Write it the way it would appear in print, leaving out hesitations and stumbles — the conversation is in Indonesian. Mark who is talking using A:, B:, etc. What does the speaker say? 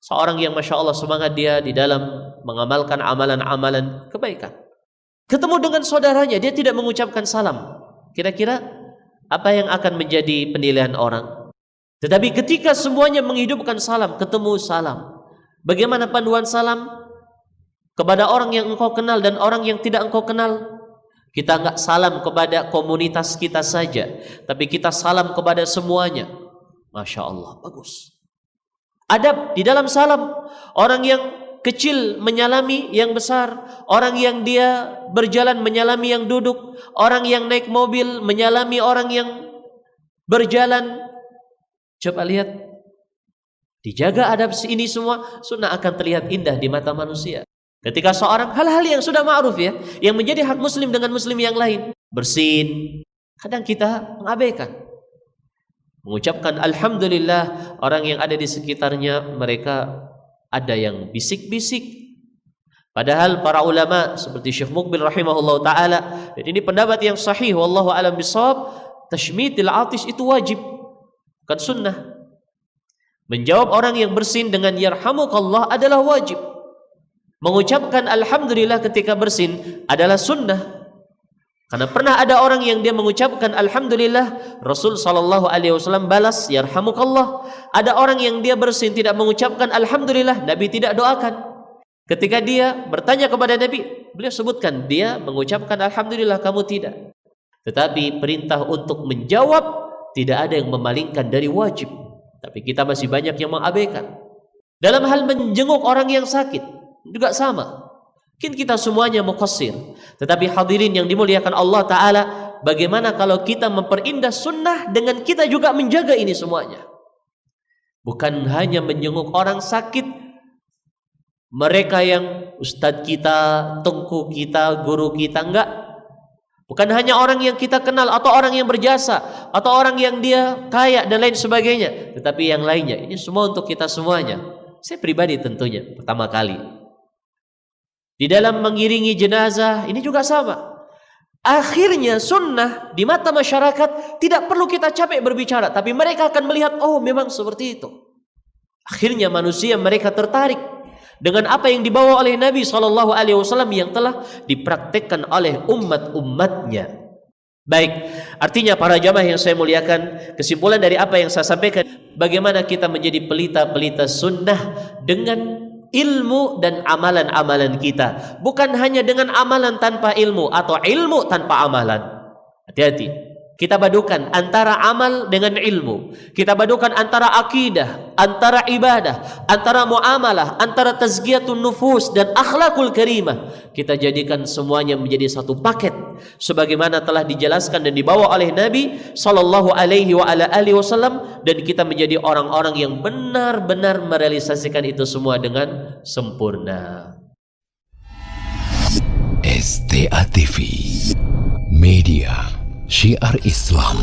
A: Seorang yang Masya Allah semangat dia di dalam mengamalkan amalan-amalan kebaikan. Ketemu dengan saudaranya, dia tidak mengucapkan salam. Kira-kira apa yang akan menjadi penilaian orang? Tetapi ketika semuanya menghidupkan salam, ketemu salam. Bagaimana panduan salam? Kepada orang yang engkau kenal dan orang yang tidak engkau kenal. Kita enggak salam kepada komunitas kita saja, tapi kita salam kepada semuanya. Masya Allah, bagus. Adab di dalam salam. Orang yang kecil menyalami yang besar, orang yang dia berjalan menyalami yang duduk, orang yang naik mobil menyalami orang yang berjalan. Coba lihat, dijaga adab ini semua, sunnah akan terlihat indah di mata manusia. Ketika seorang, hal-hal yang sudah ma'ruf ya, yang menjadi hak muslim dengan muslim yang lain, bersin, kadang kita mengabaikan. Mengucapkan alhamdulillah, orang yang ada di sekitarnya mereka ada yang bisik-bisik. Padahal para ulama seperti Syekh Muqbil rahimahullah ta'ala, dan ini pendapat yang sahih, wallahu alam bisawab, tashmitil atish itu wajib, bukan sunnah. Menjawab orang yang bersin dengan yarhamukallah adalah wajib. Mengucapkan alhamdulillah ketika bersin adalah sunnah. Karena pernah ada orang yang dia mengucapkan alhamdulillah, Rasul SAW balas yarhamukallah. Ada orang yang dia bersin tidak mengucapkan alhamdulillah, Nabi tidak doakan. Ketika dia bertanya kepada Nabi, beliau sebutkan dia mengucapkan alhamdulillah, kamu tidak. Tetapi perintah untuk menjawab tidak ada yang memalingkan dari wajib. Tapi kita masih banyak yang mengabaikan. Dalam hal menjenguk orang yang sakit juga sama. Mungkin kita semuanya muqassir, tetapi hadirin yang dimuliakan Allah Ta'ala, bagaimana kalau kita memperindah sunnah dengan kita juga menjaga ini semuanya? Bukan hanya menjenguk orang sakit, mereka yang ustadz kita, tengku kita, guru kita, enggak. Bukan hanya orang yang kita kenal, atau orang yang berjasa, atau orang yang dia kaya dan lain sebagainya, tetapi yang lainnya. Ini semua untuk kita semuanya. Saya pribadi tentunya pertama kali di dalam mengiringi jenazah, ini juga sama. Akhirnya sunnah di mata masyarakat tidak perlu kita capek berbicara, tapi mereka akan melihat, oh memang seperti itu. Akhirnya manusia mereka tertarik dengan apa yang dibawa oleh Nabi SAW yang telah dipraktekkan oleh umat-umatnya. Baik, artinya para jamaah yang saya muliakan, kesimpulan dari apa yang saya sampaikan, bagaimana kita menjadi pelita-pelita sunnah dengan ilmu dan amalan-amalan kita, bukan hanya dengan amalan tanpa ilmu atau ilmu tanpa amalan. Hati-hati, kita padukan antara amal dengan ilmu, kita padukan antara akidah, antara ibadah, antara muamalah, antara tazkiyatun nufus dan akhlakul karimah. Kita jadikan semuanya menjadi satu paket, sebagaimana telah dijelaskan dan dibawa oleh Nabi sallallahu alaihi wasallam, dan kita menjadi orang-orang yang benar-benar merealisasikan itu semua dengan sempurna.
B: STA TV Media Syiar Islam.